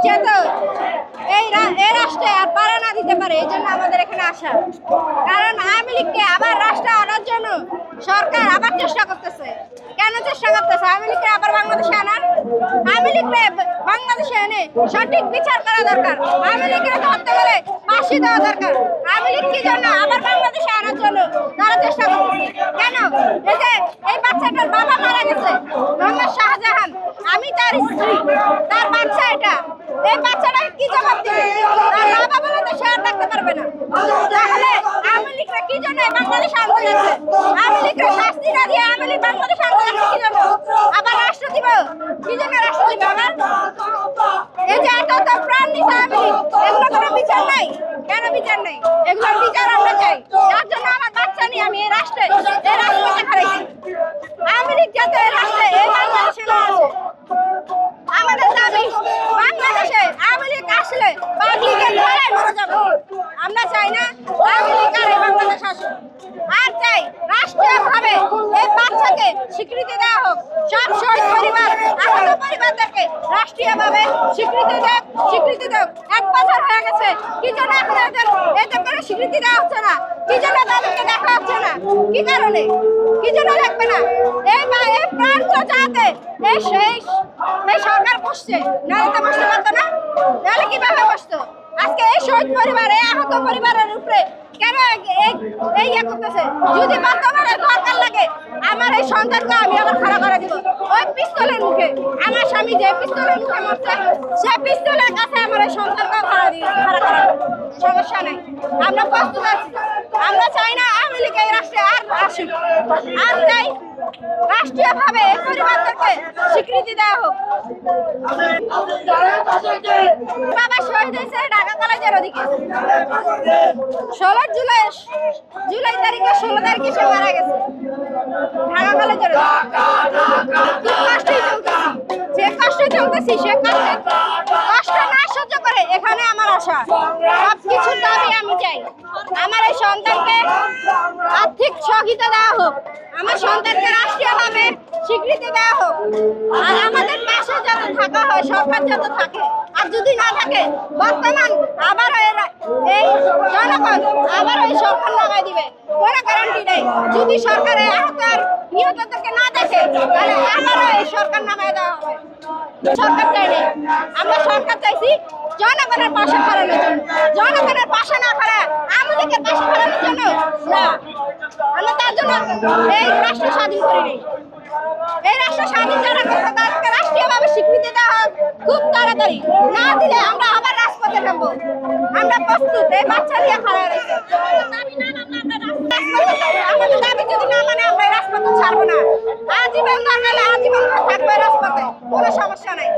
যেহেতু এই রাষ্ট্রে আর পাড়া না দিতে পারে, এই জন্য আমাদের এখানে আসা। কারণ আওয়ামী লীগকে আবার রাষ্ট্রে আনার জন্য সরকার আবার চেষ্টা করতেছে। কেন চেষ্টা করতেছে? আওয়ামী লীগকে আবার বাংলাদেশে আনার, আওয়ামী লীগকে বাংলাদেশে এনে সঠিক বিচার করা দরকার। আওয়ামী লীগকে ধরতে গেলে ফাঁসি দেওয়া দরকার। আওয়ামী লীগ কি জন্য আবার বাংলাদেশে আনার জন্য তারা চেষ্টা করতেছে। কেন? এই যে এই বাচ্চাটার বাবা মারা গেছে, মোহাম্মদ শাহজাহান, আমি তার স্ত্রী, তার বাচ্চা এটা। এই বাচ্চাটাকে কি জবাব দিবে? তার বাবা বলে তো সে আর থাকতে পারবে না। তাহলে আওয়ামী লীগরা কি জন্য বাংলাদেশে আনতে যাচ্ছে? আওয়ামী লীগরা শাস্তি না দিয়ে আওয়ামী লীগ বাংলাদেশে আনতে যাচ্ছে কি জন্য? আবার রাষ্ট্র দিব? কি জন্য রাষ্ট্র দিব আবার? এই যে এত প্রাণ নিছে আওয়ামী লীগ, এগুলো কোনো বিচার নাই। কেন বিচার নেই? এগুলোর বিচার আমরা চাই। যার জন্য আমার বাচ্চা নিয়ে আমি এই রাষ্ট্রপতি হারাইছি। আওয়ামী লীগ যাতে এই রাষ্ট্রে এই বাংলাদেশে না আসে। আমাদের দাবি বাংলাদেশে আওয়ামী লীগ আসলে বাংলাদেশের লড়াই মরে যাবে। আমরা চাই না আওয়ামী লীগ আর এই বাংলাদেশ আসুক। আর চাই রাষ্ট্রীয়ভাবে এই বাচ্চাকে স্বীকৃতি দেওয়া হোক। সব শহীদ পরিবার, আহত পরিবারদেরকে রাষ্ট্রীয়ভাবে স্বীকৃতি দেওক। 1 বছর হয়ে গেছে, কি জন্য এখন এদের করে স্বীকৃতি দেওয়া হচ্ছে না? কি জন্য তাদেরকে দেখা হচ্ছে না? কি কারণে? কি জন্য দেখবে না? এই প্রাণগুলো যাতে এই সরকার বসছে, নাহলে তো বসতে পারতো না। নাহলে কিভাবে বসতো? আজকে এই শহীদ পরিবার, এই আহত পরিবারের উপরে কেন এই করতেছে? যদি বর্তমানে দরকার লাগে আমার এই সন্তানকে আমি আবার খাড়া করে দিব ওই পিস্তলের মুখে। আমার স্বামী যে পিস্তলের মুখে মরছে, সে পিস্তলের কাছে আমার এই সন্তানকে খাড়া করে দিব। সমস্যা নেই, আমরা প্রস্তুত আছি। আমরা চাই না আওয়ামী লীগ এই রাষ্ট্রে আর আসুক। আর চাই রাষ্ট্রীয়ভাবে এই পরিবারদেরকে স্বীকৃতি দেওয়া হোক। বাবা শহীদ হয়েছে ঢাকা কলেজের ওদিকে 16 জুলাই তারিখে 16 তারিখে সে মারা গেছে ঢাকা কলেজের। যে কষ্ট চলতেছি সে কষ্ট না সহ্য করে এখানে আমার আশা। সবকিছুর দাবি আমি চাই আমার এই সন্তানকে আর্থিক সহযোগিতা দেওয়া হোক, আমার সন্তানকে রাষ্ট্রীয়ভাবে স্বীকৃতি দেওয়া হোক। আর আমাদের পাশে যত থাকা হয় সরকার যত থাকে, আর যদি না থাকে বর্তমান আবার এই জনগণ আবার ওই সরকার লাগাই দিবে, কোনো গ্যারান্টি নেই। যদি সরকারে আহত নিহতদেরকে না দেখে তাহলে আবারও এই সরকার নামায় দেওয়া হবে। সরকার চাইনি, আমরা সরকার চাইছি জনগণের পাশে খাড়ানোর জন্য। জনগণের পাশে না খাড়া আওয়ামী লীগের পাশে খাড়ানোর জন্য না। আমরা তার জন্য এই রাষ্ট্র স্বাধীন করিনি। এই রাষ্ট্র স্বাধীন যারা করছে তাদেরকে রাষ্ট্রীয়ভাবে স্বীকৃতি দেওয়া হোক খুব তাড়াতাড়ি। না দিলে আমরা আবার রাজপথে নামবো। আমরা প্রস্তুত এই বাচ্চা নিয়ে খাড়া রয়েছে। আমাদের দাবি যদি না মানে আমরা রাজপথে ছাড়বো না। আজীবন থাকবে রাজপথে, কোনো সমস্যা নাই।